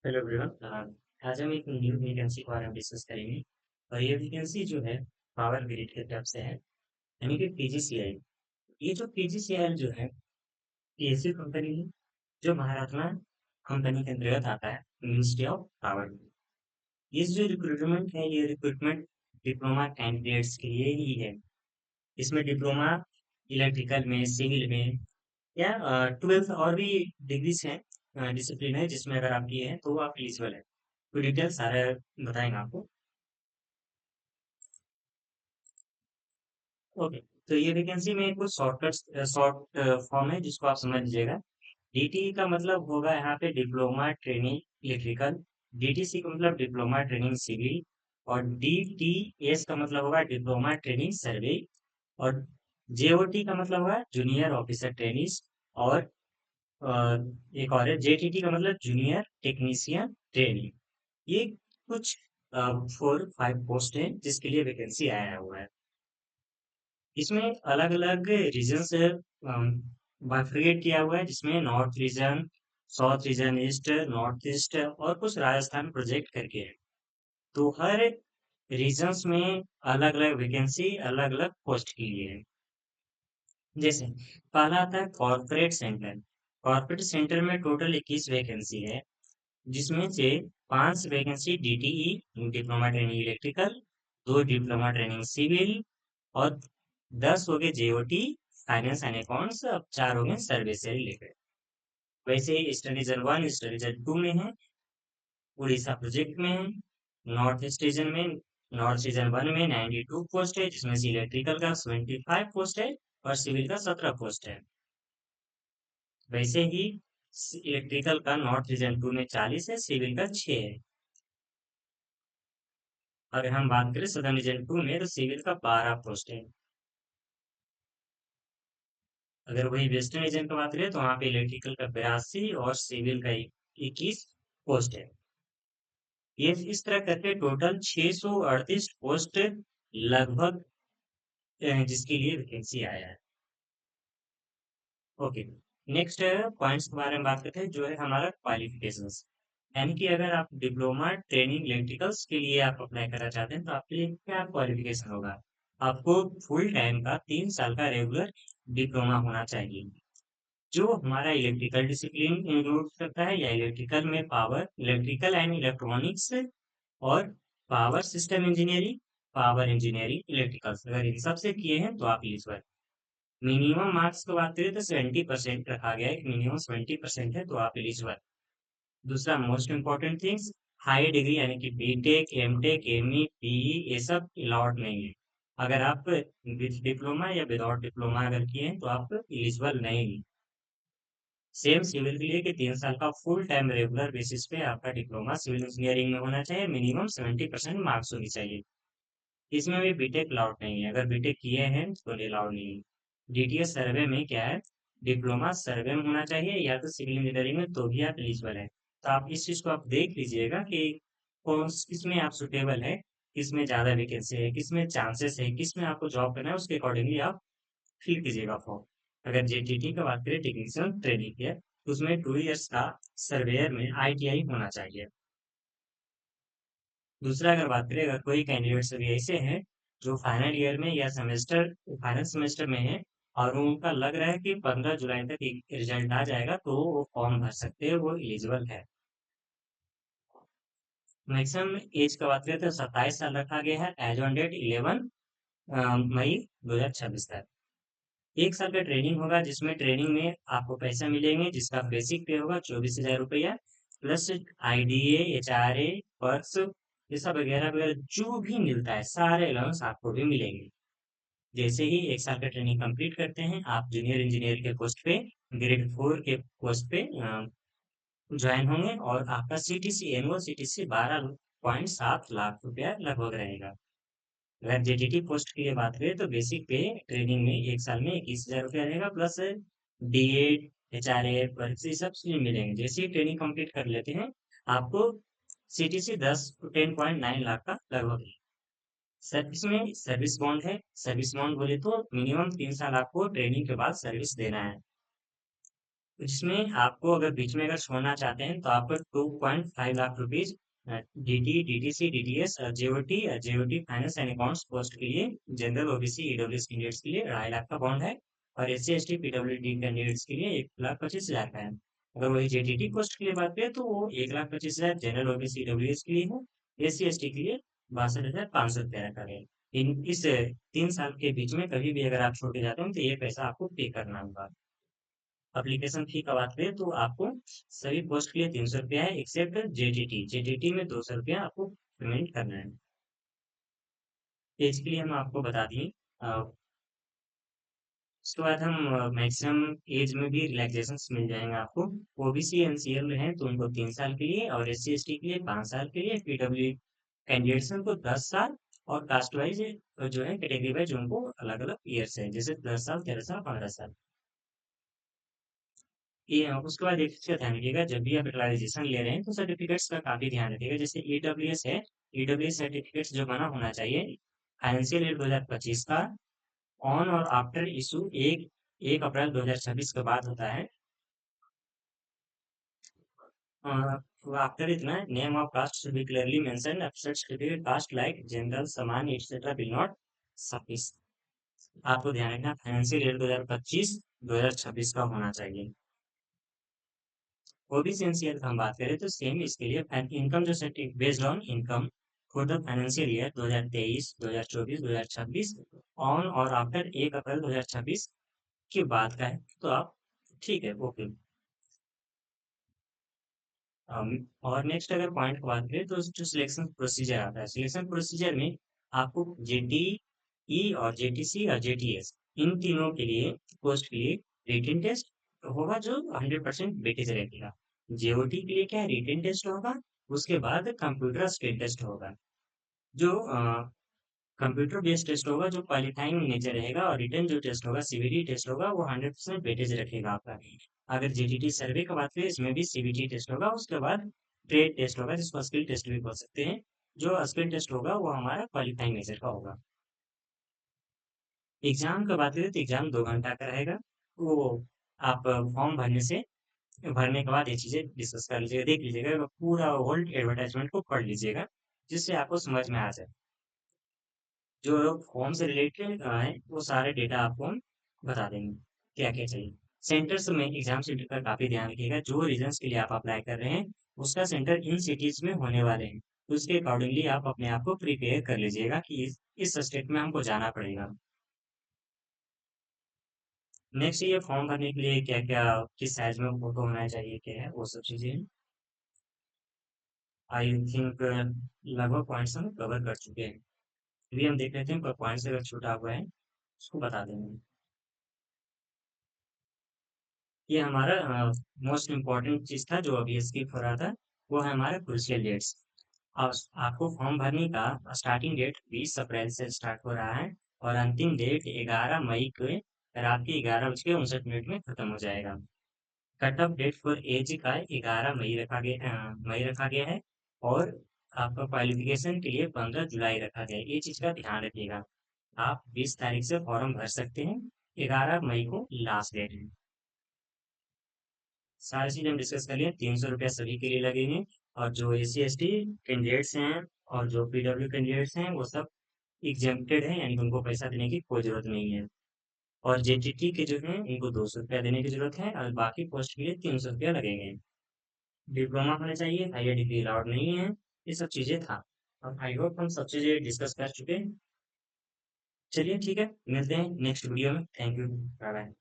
Hello everyone. आज हम एक न्यू वैकेंसी के बारे में डिस्कस करेंगे। और ये वैकेंसी जो है पावर ग्रिड की तरफ से है, यानी कि पीजीसीएल। ये जो पीजीसीएल जो है ये ऐसी कंपनी है जो महाराष्ट्र कंपनी के अंतर्गत आता है, मिनिस्ट्री ऑफ पावर। इस जो रिक्रूटमेंट है ये रिक्रूटमेंट डिप्लोमा कैंडिडेट्स के लिए ही है। इसमें डिप्लोमा इलेक्ट्रिकल में, सिविल में या 12th और भी डिग्रीज हैं, डिसिप्लिन है जिसमें अगर आप किए हैं तो आप एलिजिबल है। तो डिटेल सारा बताएंगे आपको। ओके। तो ये वैकेंसी में कुछ शॉर्टकट शॉर्ट फॉर्म है जिसको आप समझ लीजिएगा। डीटी का मतलब होगा यहाँ पे डिप्लोमा ट्रेनिंग इलेक्ट्रिकल। डीटीसी का मतलब डिप्लोमा ट्रेनिंग सिविल। और डीटीएस का मतलब होगा डिप्लोमा ट्रेनिंग सर्वे। और जेओटी का मतलब होगा जूनियर ऑफिसर ट्रेनिस। और अ, एक और है जेटीटी का मतलब जूनियर टेक्नीशियन ट्रेनिंग। ये कुछ 4-5 पोस्ट है जिसके लिए वैकेंसी आया हुआ है। इसमें अलग अलग रीजन से बाइफरकेट किया हुआ है, जिसमें north region, south region, east, north east और कुछ राजस्थान प्रोजेक्ट करके है। तो हर रीजन्स में अलग अलग वैकेंसी अलग अलग पोस्ट के लिए है। जैसे पहला आता है कॉर्पोरेट सेंटर। कॉर्पोरेट सेंटर में टोटल 21 वैकेंसी है, जिसमें से 5 vacancy DTE diploma training electrical, 2 diploma training civil और 10 हो गए जेओटी फाइनेंस एंड अकाउंट्स। अब 4 हो गए सर्विस से रिलेटेड। वैसे ही स्टडी रीजन 1 स्टडी रीजन 2 में है, उड़ीसा प्रोजेक्ट में है। नॉर्थ ईस्ट रीजन में, नॉर्थ रीजन 1 में 92 पोस्ट है, जिसमें से इलेक्ट्रिकल का 75 पोस्ट है और सिविल का 17 पोस्ट है। वैसे ही इलेक्ट्रिकल का नॉर्थ रीजन 2 में 40 है, सिविल का 6 है। अगर हम बात करें सदर्न रीजन 2 में तो सिविल का 12 पोस्ट है। अगर वही वेस्टर्न रीजन की बात करें तो वहाँ पे इलेक्ट्रिकल का 82 और सिविल का 21 पोस्ट है। ये इस तरह करके टोटल 638 पोस्ट लगभग जिसके लिए वैकेंसी आया है। ओके। नेक्स्ट पॉइंट्स के बारे में बात करते हैं, जो है हमारा क्वालिफिकेशंस। यानी कि अगर आप डिप्लोमा ट्रेनिंग इलेक्ट्रिकल्स के लिए आप अप्लाई करना चाहते हैं तो आपके लिए क्या क्वालिफिकेशन होगा। आपको फुल टाइम का 3 साल का रेगुलर डिप्लोमा होना चाहिए, जो हमारा इलेक्ट्रिकल डिसिप्लिन इंक्लूड करता है, या इलेक्ट्रिकल में पावर, इलेक्ट्रिकल एंड इलेक्ट्रॉनिक्स और power system engineering, power engineering electricals. अगर इन सब से किए हैं तो आप एलिजिबल। मिनिमम मार्क्स की बात करें तो 70% रखा गया है, मिनिमम 70% है तो आप एलिजिबल। दूसरा most important things, high degree यानी कि बीटेक, एमटेक, एमई, पीई ये सब अलाउड नहीं है। अगर आप विद डिप्लोमा या विदाउट डिप्लोमा अगर किए हैं तो आप एलिजिबल नहीं है। सेम सिविल के लिए कि 3 साल का फुल टाइम रेगुलर बेसिस पे आपका डिप्लोमा सिविल इंजीनियरिंग में होना चाहिए, मिनिमम 70% मार्क्स होनी चाहिए। इसमें भी बीटेक अलाउड नहीं है, अगर बीटेक किए हैं तो अलाउड नहीं है। डीटीएस सर्वे में क्या है, डिप्लोमा सर्वे में होना चाहिए या तो सिविल इंजीनियरिंग में, तो भी आप एलिजिबल है। तो आप इस चीज को आप देख लीजिएगा कि कौन किसमें आप सुटेबल है, किसमें ज्यादा वैकेंसी है, किसमें चांसेस है, किसमें आपको जॉब करना है, उसके अकॉर्डिंगली आप फिल कीजिएगा फॉर्म। अगर जेटीटी का बात करें, टेक्नीशियन ट्रेनिंग है, तो उसमें 2 इयर्स का सर्वेयर में आईटीआई होना चाहिए। दूसरा अगर बात करें, अगर कोई कैंडिडेट सभी ऐसे हैं जो फाइनल ईयर में या सेमेस्टर फाइनल सेमेस्टर में है और उनका लग रहा है कि 15 जुलाई तक रिजल्ट आ जाएगा, तो वो फॉर्म भर सकते हैं, वो एलिजिबल है। मैक्सिमम एज का बात करें तो 27 साल रखा गया है एज ऑन डेट 11 मई 2026 तक। 1 साल का ट्रेनिंग होगा, जिसमें ट्रेनिंग में आपको पैसा मिलेंगे, जिसका बेसिक पे होगा 24,000 रुपया, प्लस आईडीए, एचआरए, पर्क्स, ये सब वगैरह वगैरह जो भी मिलता है सारे अलाउंस आपको भी मिलेंगे। जैसे ही 1 साल का ट्रेनिंग कंप्लीट करते हैं, आप जूनियर इंजीनियर के पोस्ट पे, ग्रेड 4 के पोस्ट पे ज्वाइन होंगे और आपका सीटीसी, एनुअल सीटीसी 12.7 लाख रुपया लगभग रहेगा। अगर जेटीटी पोस्ट की ये बात करें तो बेसिक पे ट्रेनिंग में 1 साल में 21,000 रुपया रहेगा, प्लस डीएड, एचआरए पर ये सब चीज मिलेंगे। जैसे ही ट्रेनिंग कंप्लीट कर लेते हैं, आपको सीटीसी 10 to 10.9 लाख का लगभग है। सर्विस में सर्विस बॉन्ड है। सर्विस बॉन्ड बोले तो मिनिमम 3 साल आपको ट्रेनिंग के बाद सर्विस देना है। जिसमें आपको अगर बीच में अगर छोड़ना चाहते हैं तो आपको 2.5 lakh rupees DT, DTC, DTS, JOT, JOT finance and accounts post के लिए, जनरल ओबीसी ईडब्ल्यूएस कैंडिडेट्स के लिए 2.5 लाख का बॉन्ड है, और S C S T PWD candidates के लिए 1,25,000 का है। अगर वही जेटीटी पोस्ट के लिए बात करें तो वो 1,25,000 जनरल ओबीसी ईडब्ल्यूएस के लिए है, एस सी एस टी के लिए 62,500 रुपया रखा गया है। इस 3 साल के बीच में कभी भी अगर आप छोड़ के जाते हैं तो ये पैसा आपको पे करना होगा। एप्लीकेशन फी का बात करें तो आपको सभी पोस्ट के लिए 300 रुपया है, एक्सेप्ट जेटीटी। जेटीटी में 200 रुपया आपको पेमेंट करना है। एज के लिए हम आपको बता दिए। उसके बाद हम मैक्सिमम एज में भी रिलैक्सेशन मिल जाएंगे आपको। ओबीसी एनसीएल हैं तो उनको 3 साल के लिए, और एस सी एस टी के लिए 5 साल के लिए, पीडब्ल्यू कैंडिडेट्स हैं उनको 10 साल, और कास्ट वाइज जो है कैटेगरी वाइज उनको अलग अलग ईयर्स है, जैसे 10 साल, 13 साल, 15 साल। ये उसके बाद एक चीज का ध्यान रखिएगा, जब भी आप यूटिलाइजेशन ले रहे हैं तो सर्टिफिकेट्स का काफी ध्यान रखिएगा। जैसे ईडब्ल्यूएस है, ईडब्ल्यूएस सर्टिफिकेट्स जो बना होना चाहिए फाइनेंशियल ईयर 2025 का, ऑन और आफ्टर इशू 1 अप्रैल 2026 के बाद होता है। आफ्टर इतना name of caste should be clearly mention, upset certificate caste like general सामान्य एक्सेट्रा विल नॉट सफिस। आपको ध्यान रखना फाइनेंशियल ईयर 2025 2026 का होना चाहिए। ओबीसी एनसीएल का हम बात करें तो सेम इसके लिए इनकम जो certificate based on income for the financial year 2023, 2024, 2026 on और आफ्टर 1 अप्रैल 2026 के बाद का है तो आप ठीक है, ओके। और नेक्स्ट अगर पॉइंट की बात करें तो जो सिलेक्शन प्रोसीजर आता है, सिलेक्शन प्रोसीजर में आपको जेटीई और जेटीसी और जेटीएस इन तीनों के लिए पोस्ट के लिए रिटन टेस्ट होगा जो 100% वेटेज रहेगा। जेओटी के लिए क्या है, रिटन टेस्ट होगा, उसके बाद कंप्यूटर स्किल टेस्ट होगा। जो कंप्यूटर बेस्ड टेस्ट होगा जो क्वालिफाइंग नेचर रहेगा, और रिटन जो टेस्ट होगा सीबीटी टेस्ट होगा वो 100% वेटेज रखेगा आपका। अगर जीटीटी सर्वे का बात करें इसमें भी सीबीटी टेस्ट होगा, उसके बाद ट्रेड टेस्ट होगा जिसको स्किल टेस्ट भी बोल सकते हैं। जो स्किल टेस्ट होगा वो हमारा क्वालिफाइंग नेचर का होगा। एग्जाम का बात करें तो एग्जाम 2 घंटा का रहेगा। वो आप फॉर्म भरने के बाद ये चीजें डिस्कस कर लीजिएगा, देख लीजिएगा, पूरा होल्ड एडवर्टाइजमेंट को पढ़ लीजिएगा जिससे आपको समझ में आ जाए। जो फॉर्म से रिलेटेड है वो सारे डेटा आपको हम बता देंगे क्या क्या चाहिए। सेंटर्स में एग्जाम सेंटर का काफी ध्यान रखिएगा, जो रीजन्स के लिए आप अप्लाई कर रहे हैं उसका सेंटर इन सिटीज में होने वाले हैं, तो उसके अकॉर्डिंगली आप अपने आप को प्रिपेयर कर लीजिएगा कि इस स्टेट में हमको जाना पड़ेगा। नेक्स्ट ये फॉर्म भरने के लिए क्या क्या, किस साइज में फोटो होना चाहिए, क्या है वो सब चीजें आई थिंक लगभग पॉइंट्स हम कवर कर चुके हैं। अभी हम देख लेते हैं पर पॉइंट्स अगर छूटा हुआ है उसको बता देंगे। ये हमारा मोस्ट इम्पोर्टेंट चीज था जो अभी स्किप हो रहा था, वो है हमारा क्रूशियल डेट्स। अब आपको फॉर्म भरने का स्टार्टिंग डेट 20 अप्रैल से स्टार्ट हो रहा है, और अंतिम डेट 11 मई के रात के 11:59 में खत्म हो जाएगा। Cut off date for age का 11 मई रखा गया है, और आपका क्वालिफिकेशन के लिए 15 जुलाई रखा गया है। ये चीज का ध्यान रखिएगा। आप 20 तारीख से फॉर्म भर सकते हैं, 11 मई को लास्ट डेट है। सारी चीज हम डिस्कस कर लिए। 300 रुपया सभी के लिए लगेंगे, और जो S C S T candidates हैं और जो पीडब्ल्यू कैंडिडेट्स हैं वो सब एग्जेम्प्टेड है, यानी कि उनको पैसा देने की कोई जरूरत नहीं है। और जेटीटी के जो है उनको 200 रुपया देने की जरूरत है, और बाकी पोस्ट के लिए 300 रुपया लगेंगे। डिप्लोमा होना चाहिए, हायर डिग्री अलाउड नहीं है। ये सब चीजें था, और आई होप हम सब चीजें डिस्कस कर चुके हैं। चलिए ठीक है, मिलते हैं नेक्स्ट वीडियो में। Thank you, bye bye.